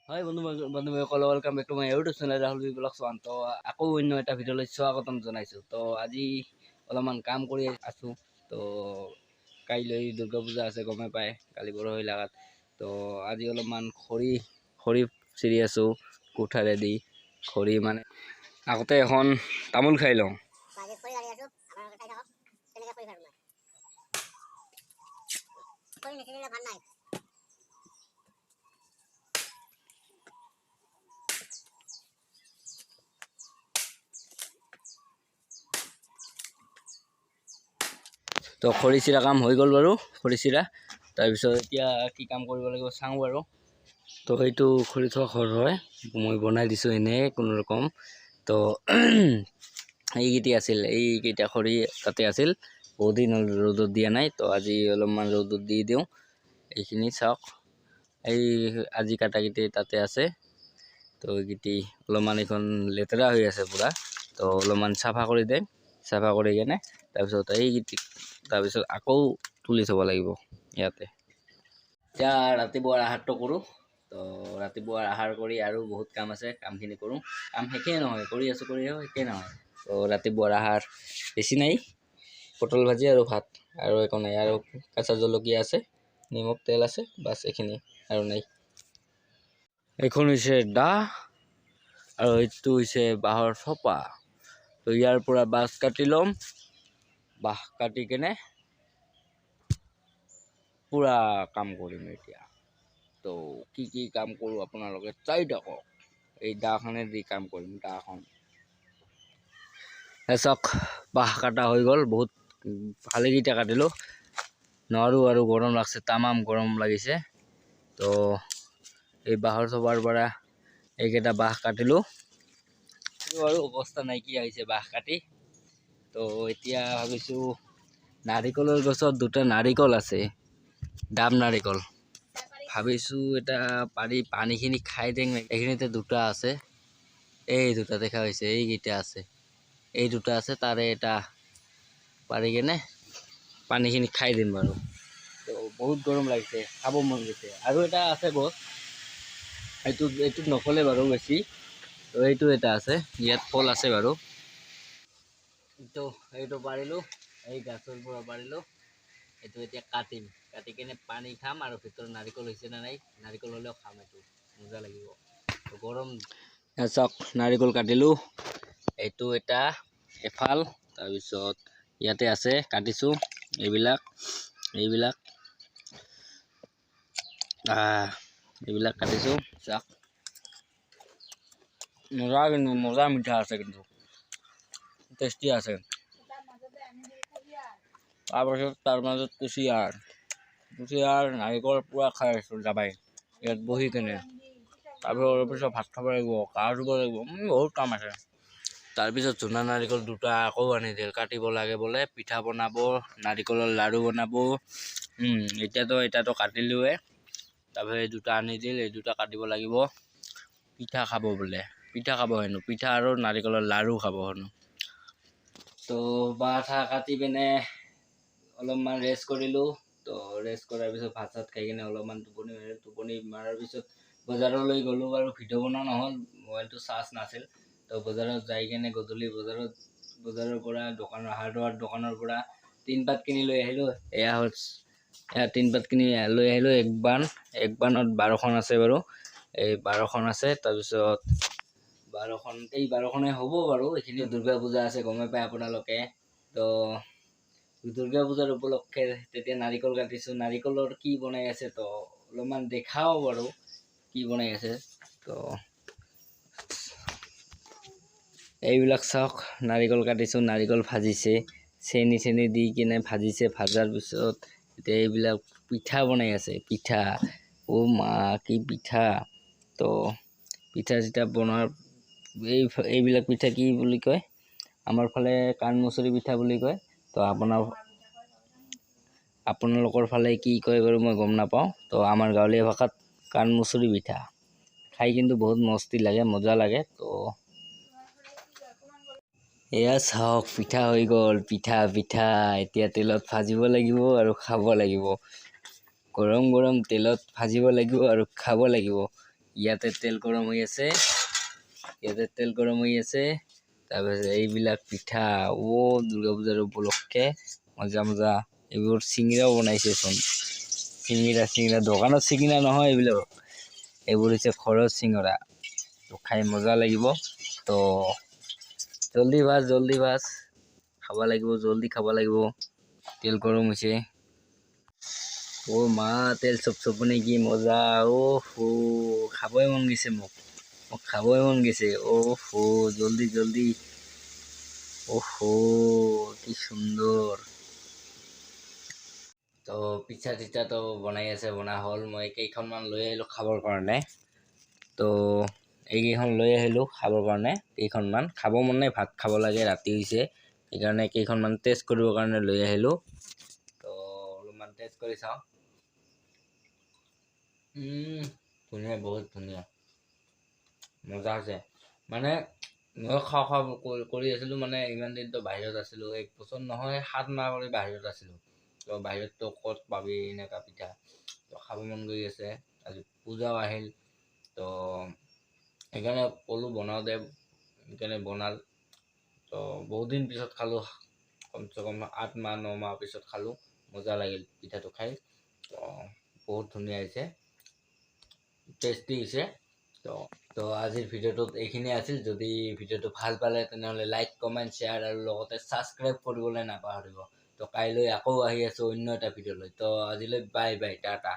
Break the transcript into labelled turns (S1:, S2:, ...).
S1: হয় বন্ধুসকল welcome back to my YouTube channel Rahul vlogs one. তো আকৌ অন্য এটা ভিডিঅ'লৈ স্বাগতম জনাইছোঁ। তো আজি অলপমান কাম কৰি আছোঁ। তো কাইলৈ দুৰ্গা পূজা আছে, গমে পায়, কালি পৰহি লাগাত। তো আজি অলপমান খৰি চিৰি আছোঁ কোঠাৰেদি। খৰি মানে আগতে এখন তামোল খাই লওঁ। তো খৰি চিৰা কাম হৈ গ'ল বাৰু, খৰি চিৰা। তাৰপিছত এতিয়া কি কাম কৰিব লাগিব চাওঁ বাৰু। তো সেইটো খৰি থোৱা ঘৰ হয়, মই বনাই দিছোঁ এনেই কোনো ৰকম। তো এইকেইটা খৰি তাতে আছিল, বহুত দিন হ'ল ৰ'দত দিয়া নাই। তো আজি অলপমান ৰ'দত দি দিওঁ। এইখিনি চাওক, আজি কাটাকেইটি তাতে আছে। তো এইকেইটি অলপমান এইখন লেতেৰা হৈ আছে পূৰা। তো অলপমান চাফা কৰি দে, চাফা কৰি কেনে তাৰপিছত আকৌ তুলি থ'ব লাগিব ইয়াতে। এতিয়া ৰাতিপুৱাৰ আহাৰটো কৰোঁ। তো ৰাতিপুৱাৰ আহাৰ কৰি আৰু বহুত কাম আছে, কামখিনি কৰোঁ। কাম শেষেই নহয়, কৰি আছোঁ শেষেই নহয়। তো ৰাতিপুৱাৰ আহাৰ বেছি নাই, পটল ভাজি আৰু ভাত, আৰু একো নাই। আৰু কেঁচা জলকীয়া আছে, নিমখ তেল আছে, বাছ এইখিনি আৰু নাই। এইখন হৈছে দা আৰু এইটো হৈছে বাঁহৰ চপা। তো ইয়াৰ পৰা বাঁহ কাটি ল'ম, বাঁহ কাটি কেনে পুৰা কাম কৰিম এতিয়া। তো কি কাম কৰোঁ আপোনালোকে চাই থাকক। এই দাখনেদি কাম কৰিম, দাখন চাওক। বাঁহ কটা হৈ গ'ল, বহুত ভালেকেইটা কাটিলোঁ। নোৱাৰোঁ আৰু গৰম লাগছে, তামাম গৰম লাগিছে। তো এই বাঁহৰ চপাৰ পৰা এইকেইটা বাঁহ কাটিলোঁ আৰু অৱস্থা নাইকিয়া হৈছে বাঁহ কাটি। তো এতিয়া ভাবিছোঁ, নাৰিকলৰ গছত দুটা নাৰিকল আছে, দাব নাৰিকল। ভাবিছোঁ এটা পাৰি পানীখিনি খাই দিম। এইখিনিতে দুটা আছে, এই দুটা দেখা হৈছে, এইকেইটা আছে, এই দুটা আছে, তাৰে এটা পাৰি কেনে পানীখিনি খাই দিম বাৰু। তো বহুত গৰম লাগিছে, খাব মন গৈছে। আৰু এটা আছে গছ, এইটোত নফলে বাৰু বেছি। তো এইটো এটা আছে, ইয়াত ফল আছে বাৰু। এইটো পাৰিলোঁ, এই গাছৰ পৰা পাৰিলোঁ। এইটো এতিয়া কাটিম, কাটি কেনে পানী খাম। আৰু ভিতৰত নাৰিকল হৈছে নে নাই, নাৰিকল হ'লেও খাম, এইটো মজা লাগিব। গৰম চাওক, নাৰিকল কাটিলোঁ, এইটো এটা এফাল। তাৰপিছত ইয়াতে আছে, কাটিছোঁ এইবিলাক কাটিছোঁ। চাওক, মজা মিঠা আছে, কিন্তু টেষ্টি আছে। তাৰপাছত তাৰ মাজত কুচিয়াৰ নাৰিকল পুৰা খাই আছোঁ যাবাই ইয়াত বহি কেনে। তাৰপিছত অলপ পিছত ভাত খাব লাগিব, গা ধুব লাগিব, বহুত কাম আছে। তাৰপিছত চুনা নাৰিকল দুটা আকৌ আনি দিল, কাটিব লাগে বোলে, পিঠা বনাব, নাৰিকলৰ লাড়ু বনাব। এতিয়াতো কাটিলোৱে। তাৰপিছত এই দুটা আনি দিল, এই দুটা কাটিব লাগিব, পিঠা খাব বোলে, পিঠা খাব হেনো, পিঠা আৰু নাৰিকলৰ লাড়ু খাব হেনো। তো বাঁহ কাটি পিনে অলপমান ৰেষ্ট কৰিলোঁ। তো ৰেষ্ট কৰাৰ পিছত ভাত চাত খাই কিনে অলপমান টোপনি মাৰাৰ পিছত বজাৰলৈ গ'লোঁ বাৰু। ভিডিঅ' বনোৱা নহ'ল, মোবাইলটো চাৰ্জ নাছিল। তো বজাৰত যাই কিনে গধূলি বজাৰৰ পৰা হাৰ্ডৱেৰ দোকানৰ পৰা টিনপাত কিনি লৈ আহিলোঁ। এয়া টিনপাত কিনি লৈ আহিলোঁ। এক বানত 12খন আছে বাৰু, এই 12খন আছে। তাৰপিছত 12খনে হ'ব বাৰু। এইখিনি দুৰ্গা পূজা আছে, গমে পায় আপোনালোকে। তো দুৰ্গা পূজাৰ উপলক্ষে তেতিয়া নাৰিকল কাটিছোঁ। নাৰিকলৰ কি বনাই আছে, তো অলপমান দেখাও বাৰু কি বনাই আছে। তো এইবিলাক চাওক, নাৰিকল কাটিছোঁ, নাৰিকল ভাজিছে, চেনি দি কিনে ভাজিছে। ভাজাৰ পিছত এতিয়া এইবিলাক পিঠা বনাই আছে, পিঠা। অ' মা, কি পিঠা! তো পিঠা চিঠা বনোৱাৰ এইবিলাক পিঠা কি বুলি কয়, আমাৰ ফালে কাণমুচৰি পিঠা বুলি কয়। তো আপোনালোকৰ ফালে কি কয় বাৰু মই গম নাপাওঁ। তো আমাৰ গাঁৱলীয়া ভাষাত কাণমুচৰি পিঠা খাই কিন্তু বহুত মস্তি লাগে, মজা লাগে। তো এয়া চাওক, পিঠা হৈ গ'ল, পিঠা এতিয়া তেলত ভাজিব লাগিব আৰু খাব লাগিব। গৰম তেলত ভাজিব লাগিব আৰু খাব লাগিব। ইয়াতে তেল গৰম হৈ আছে, তাৰপিছত এইবিলাক পিঠা দুৰ্গা পূজাৰ উপলক্ষে মজা মজা এইবোৰ চিঙিৰাও বনাইছেচোন। চিঙিৰা দোকানত চিঙিৰা নহয় এইবোৰ হৈছে ঘৰৰ চিঙৰা। তো খাই মজা লাগিব। তো জল্দি ভাজ খাব লাগিব, জল্দি খাব লাগিব। তেল গৰম হৈছে। মা তেল চপচপনি কি মজা। খাবই মন গৈছে মোক খাবই মন গৈছে। জল্দি কি সুন্দৰ। তো পিঠা চিঠাটো বনাই আছে, বনা হ'ল। মই কেইখনমান লৈ আহিলোঁ খাবৰ কাৰণে। তো এইকেইখন লৈ আহিলোঁ খাবৰ কাৰণে। কেইখনমান খাব মন নাই, ভাত খাব লাগে, ৰাতি হৈছে। সেইকাৰণে কেইখনমান টেষ্ট কৰিবৰ কাৰণে লৈ আহিলোঁ। তো অলপমান টেষ্ট কৰি চাওঁ। ধুনীয়া, বহুত ধুনীয়া, মজা হৈছে। মানে মই খাওঁ কৰি আছিলোঁ, মানে ইমান দিনতো বাহিৰত আছিলোঁ। 1 বছৰ নহয় 7 মাহ কৰি বাহিৰত আছিলোঁ। তো বাহিৰততো ক'ত পাবি এনেকুৱা পিঠা। তো খাব মন গৈ আছে। আজি পূজাও আহিল, তো সেইকাৰণে ক'লোঁ বনাওঁ দে, সেইকাৰণে বনাল। তো বহুত দিন পিছত খালোঁ, কমচে কম 8 মাহ 9 মাহ পিছত খালোঁ। মজা লাগিল পিঠাটো খাই। তো বহুত ধুনীয়া হৈছে, টেষ্টি হৈছে। তো আজিৰ ভিডিঅ'টোত এইখিনিয়ে আছিল। যদি ভিডিঅ'টো ভাল পালে তেনেহ'লে লাইক, কমেণ্ট, শ্বেয়াৰ আৰু লগতে ছাবস্ক্ৰাইব কৰিবলৈ নাপাহৰিব। তো কাইলৈ আকৌ আহি আছোঁ অন্য এটা ভিডিঅ' লৈ। তো আজিলৈ বাই টাটা।